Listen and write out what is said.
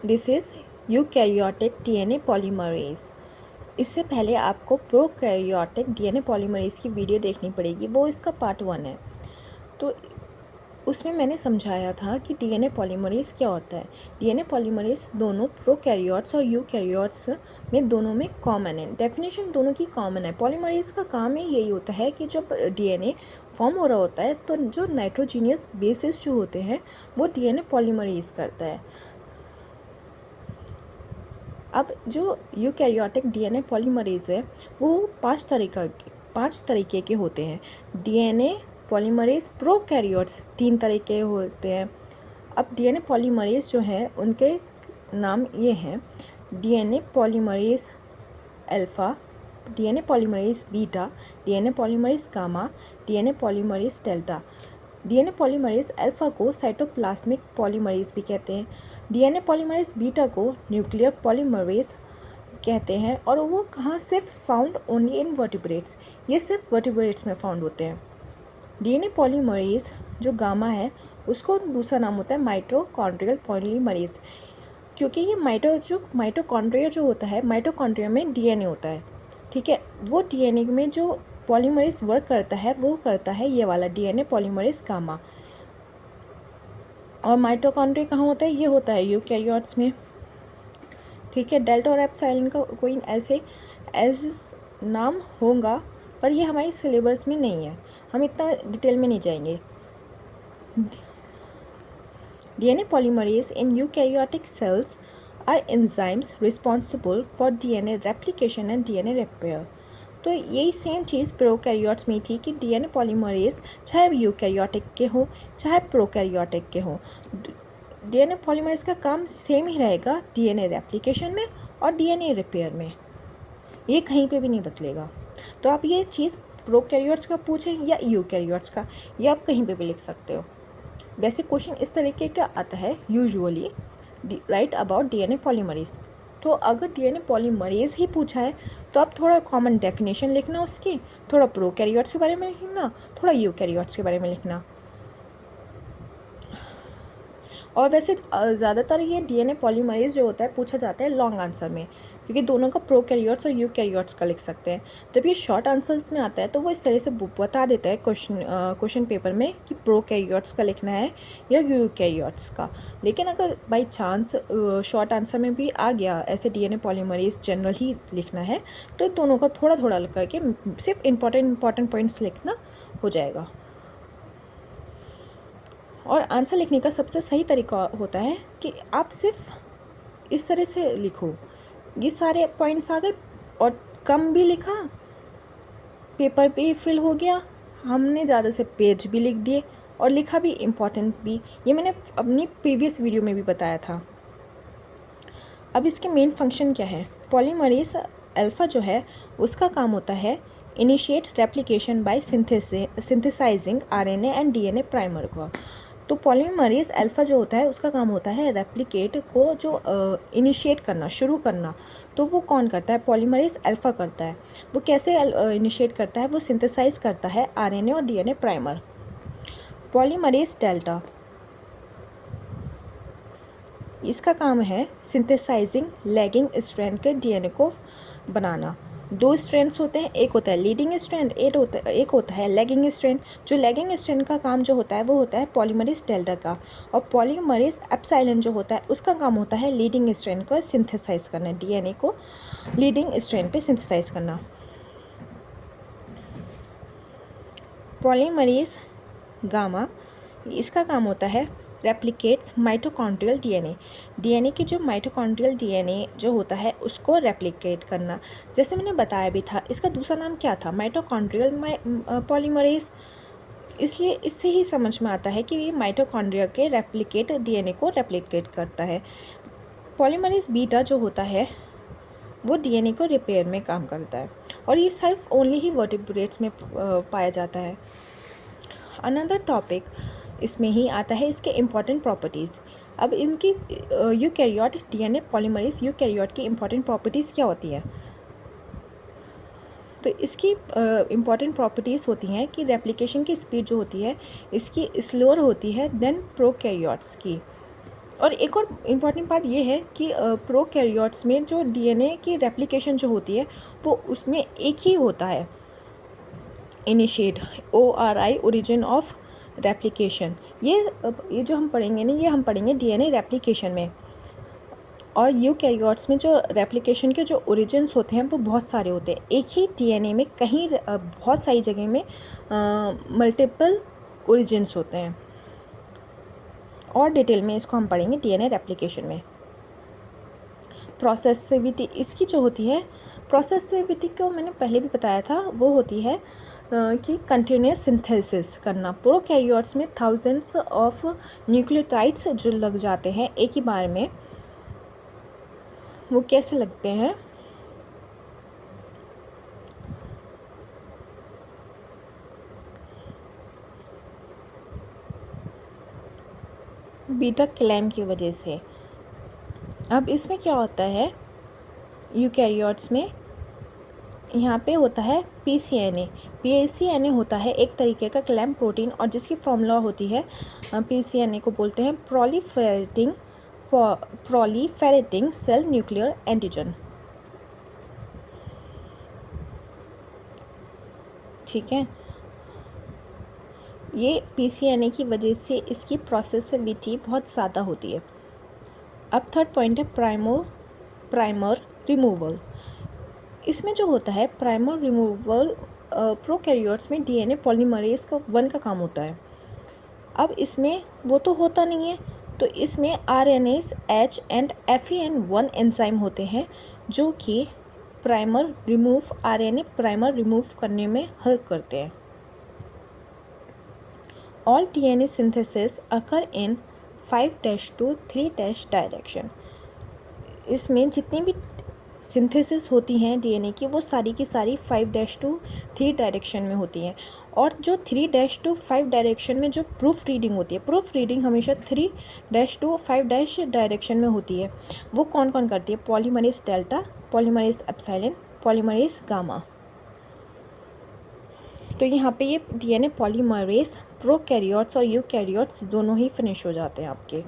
This is eukaryotic DNA polymerase. इससे पहले आपको प्रोकैरियोटिक डीएनए पॉलीमरेज की वीडियो देखनी पड़ेगी, वो इसका पार्ट 1 है। तो उसमें मैंने समझाया था कि डीएनए पॉलीमरेज क्या होता है। डीएनए पॉलीमरेज दोनों प्रोकैरियोट्स और यूकैरियोट्स में दोनों में कॉमन है। डेफिनेशन दोनों की कॉमन है। पॉलीमरेज का काम ही यही होता है कि जब डीएनए फॉर्म हो रहा होता है तो जो नाइट्रोजीनियस बेसिस जो होते हैं वो डीएनए पॉलीमरेज करता है। अब जो यूकैरियोटिक डीएनए पॉलीमरेज है वो पांच तरीके के होते हैं। डीएनए पॉलीमरेज प्रोकैरियोट्स 3 तरह के होते हैं। अब डीएनए पॉलीमरेज जो है उनके नाम ये हैं: DNA polymerase alpha, DNA polymerase beta, DNA polymerase gamma, DNA polymerase delta. DNA polymerase alpha को साइटोप्लाज्मिक पॉलीमरेज भी कहते हैं। डीएनए पॉलीमरेज बीटा को न्यूक्लियर पॉलीमरेज कहते हैं और वो कहाँ सिर्फ फाउंड ओनली इन वर्टिब्रेट्स, ये सिर्फ वर्टिब्रेट्स में फाउंड होते हैं। डीएनए पॉलीमरेज जो गामा है उसको दूसरा नाम होता है माइटोकॉन्ड्रियल पॉलीमरेज, क्योंकि ये माइटोकॉन्ड्रिया जो होता है, माइटोकॉन्ड्रिया में डीएनए होता है, ठीक है। वो डीएनए में जो पॉलीमरेज वर्क करता है वो करता है ये वाला डीएनए पॉलीमरेज गामा। और माइटोकॉन्ड्रिया कहाँ होता है? ये होता है यूकैरियोट्स में, ठीक है। डेल्टा और एप्सिलॉन का कोई ऐसे नाम होगा पर ये हमारे सिलेबस में नहीं है, हम इतना डिटेल में नहीं जाएंगे। DNA polymerase in eukaryotic cells are enzymes responsible for DNA replication and DNA repair। तो यही सेम चीज़ प्रोकैरियोट्स में थी कि डीएनए पॉलीमरेज चाहे यूकैरियोटिक के हो चाहे प्रोकैरियोटिक के हो, डीएनए पॉलीमरेज का काम सेम ही रहेगा डीएनए रेप्लिकेशन में और डीएनए रिपेयर में, ये कहीं पे भी नहीं बदलेगा। तो आप ये चीज़ प्रोकैरियोट्स का पूछें या यूकैरियोट्स का, ये आप कहीं पे भी लिख सकते हो। वैसे क्वेश्चन इस तरीके का आता है usually, right about DNA polymerase. तो अगर डीएनए पॉलीमरेज ही पूछा है तो आप थोड़ा कॉमन डेफिनेशन लिखना उसकी, थोड़ा प्रोकैरियोट्स के बारे में लिखना, थोड़ा यूकैरियोट्स के बारे में लिखना। और वैसे ज़्यादातर ये डीएनए पॉलीमरेज जो होता है पूछा जाता है लॉन्ग आंसर में, क्योंकि दोनों का प्रोकैरियोट्स और यूकैरियोट्स का लिख सकते हैं। जब ये शॉर्ट आंसर्स में आता है तो वो इस तरह से बता देता है क्वेश्चन पेपर में कि प्रोकैरियोट्स का लिखना है या यूकैरियोट्स का। लेकिन अगर बाई चांस शॉर्ट आंसर में भी आ गया ऐसे डीएनए पॉलीमरेज जनरल ही लिखना है तो दोनों का थोड़ा थोड़ा करके सिर्फ इंपॉर्टेंट पॉइंट्स लिखना हो जाएगा। और आंसर लिखने का सबसे सही तरीका होता है कि आप सिर्फ इस तरह से लिखो, ये सारे पॉइंट्स आ गए और कम भी लिखा, पेपर पे फिल हो गया, हमने ज़्यादा से पेज भी लिख दिए और लिखा भी इम्पोर्टेंट भी। ये मैंने अपनी प्रीवियस वीडियो में भी बताया था। अब इसके मेन फंक्शन क्या है? पॉलीमरेज अल्फ़ा जो है उसका काम होता है initiate replication by synthesising RNA and DNA primer का। तो पॉलीमरेज अल्फ़ा जो होता है उसका काम होता है रेप्लिकेट को जो इनिशिएट करना, शुरू करना। तो वो कौन करता है? पॉलीमरेज अल्फ़ा करता है। वो कैसे इनिशिएट करता है? वो सिंथेसाइज करता है आरएनए और डीएनए प्राइमर। पॉलीमरेज डेल्टा, इसका काम है सिंथेसाइजिंग लैगिंग स्ट्रैंड के डीएनए को बनाना। 2 स्ट्रैंड्स होते हैं, एक होता है लीडिंग स्ट्रैंड, एक होता है लैगिंग स्ट्रैंड। जो लैगिंग स्ट्रैंड का काम जो होता है वो होता है पॉलीमरेज डेल्टा का, और पॉलीमरेज एप्सिलॉन जो होता है उसका काम होता है लीडिंग स्ट्रैंड को सिंथेसाइज करना, डीएनए को लीडिंग स्ट्रैंड पे सिंथेसाइज करना। पॉलीमरेज गामा, इसका काम होता है रेप्लिकेट्स माइटोकॉन्ड्रियल डीएनए की जो माइटोकॉन्ड्रियल डीएनए जो होता है उसको रेप्लिकेट करना। जैसे मैंने बताया भी था, इसका दूसरा नाम क्या था? Mitochondrial polymerase. इसलिए इससे ही समझ में आता है कि ये माइटोकॉन्ड्रिया के रेप्लिकेट डीएनए को रेप्लिकेट करता है। पॉलीमरेज बीटा जो होता है वो डीएनए को रिपेयर में काम करता है और ये सिर्फ ओनली ही वर्टिब्रेट्स में पाया जाता है। अनदर टॉपिक इसमें ही आता है इसके इम्पॉर्टेंट प्रॉपर्टीज़। अब इनकी यूकैरियोट डीएनए पॉलीमरेज यूकैरियोट की इम्पॉर्टेंट प्रॉपर्टीज़ क्या होती है? तो इसकी इम्पॉर्टेंट प्रॉपर्टीज़ होती हैं कि रेप्लिकेशन की स्पीड जो होती है इसकी स्लोअर होती है देन प्रोकैरियोट्स की। और एक और इम्पॉर्टेंट बात ये है कि प्रोकैरियोट्स में जो डीएनए की रेप्लिकेशन जो होती है वो उसमें एक ही होता है, initiate, ORI, origin of replication. ये जो हम पढ़ेंगे ना, ये हम पढ़ेंगे डीएनए रेप्लिकेशन में। और यूकैरियोट्स में जो रेप्लिकेशन के जो ओरिजिन्स होते हैं वो बहुत सारे होते हैं। एक ही डीएनए में कहीं बहुत सारी जगह में मल्टीपल ओरिजिन्स होते हैं, और डिटेल में इसको हम पढ़ेंगे डीएनए रेप्लिकेशन में। प्रोसेसिविटी इसकी जो होती है, प्रोसेसिविटी को मैंने पहले भी बताया था, वो होती है कि कंटिन्यूस सिंथेसिस करना। प्रोकैरियोट्स में थाउजेंड्स ऑफ न्यूक्लियोटाइड्स जो लग जाते हैं एक ही बार में। वो कैसे लगते हैं? बीटा क्लैम की वजह से। अब इसमें क्या होता है, यूकैरियोट्स में यहाँ पे होता है PCNA। PCNA होता है एक तरीके का क्लैम प्रोटीन, और जिसकी फॉर्मूला होती है PCNA को बोलते हैं प्रोलीफेरेटिंग सेल न्यूक्लियर एंटीजन। ठीक है, ये PCNA की वजह से इसकी प्रोसेसिविटी बहुत ज़्यादा होती है। अब थर्ड पॉइंट है प्राइमर रिमूवल। इसमें जो होता है प्राइमर रिमूवल, प्रोकैरियोट्स में डीएनए पॉलीमरेज का 1 का काम होता है। अब इसमें वो तो होता नहीं है, तो इसमें RNase H and FEN1 enzyme होते हैं जो कि RNA प्राइमर रिमूव करने में हेल्प करते हैं। All DNA synthesis occur in 5' to 3' direction. इसमें जितनी भी सिंथेसिस होती हैं डीएनए की, वो सारी की सारी 5' to 3 डायरेक्शन में होती हैं। और जो 3' to 5 डायरेक्शन में जो प्रूफ रीडिंग होती है, प्रूफ रीडिंग हमेशा 3' to 5' डायरेक्शन में होती है। वो कौन कौन करती है? Polymerase delta, polymerase epsilon, polymerase gamma. तो यहाँ पे ये डीएनए पॉलीमरेज प्रोकैरियोट्स और यूकैरियोट्स दोनों ही फिनिश हो जाते हैं आपके।